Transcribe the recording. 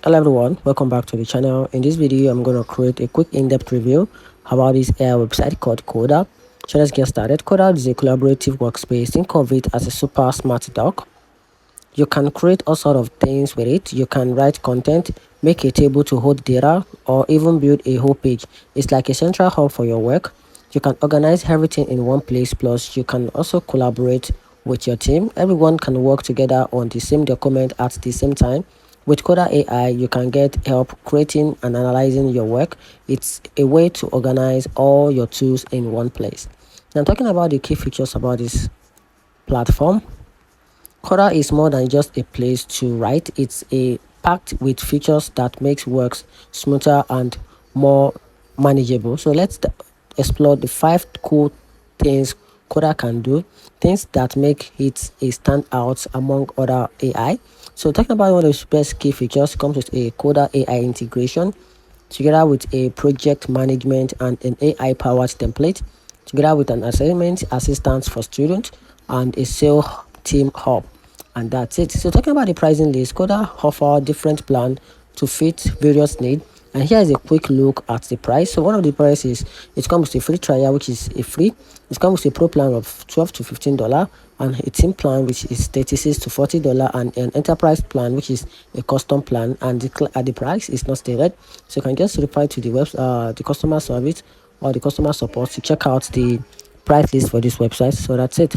Hello everyone, welcome back to the channel. In this video I'm going to create a quick in-depth review about this AI website called Coda. So let's get started. Coda is a collaborative workspace. Think of it as a super smart doc. You can create all sort of things with it. You can write content, make a table to hold data, or even build a whole page. It's like a central hub for your work. You can organize everything in one place, plus you can also collaborate with your team. Everyone can work together on the same document at the same time. With Coda AI, you can get help creating and analyzing your work. It's a way to organize all your tools in one place. Now, talking about the key features about this platform, Coda is more than just a place to write. It's a packed with features that makes works smoother and more manageable. So let's explore the 5 cool things Coda can do, things that make it a standout among other AI. So talking about one of the best key features comes with a Coda AI integration, together with a project management and an AI powered template, together with an assignment assistance for students and a sales team hub. And that's it. So talking about the pricing list, Coda offer different plan to fit various needs. And here is a quick look at the price. So one of the prices, it comes with a free trial, which is a free. It comes with a pro plan of $12 to $15, and a team plan, which is $36 to $40, and an enterprise plan, which is a custom plan. And the price is not stated, so you can just reply to the customer service or the customer support to check out the price list for this website. So that's it.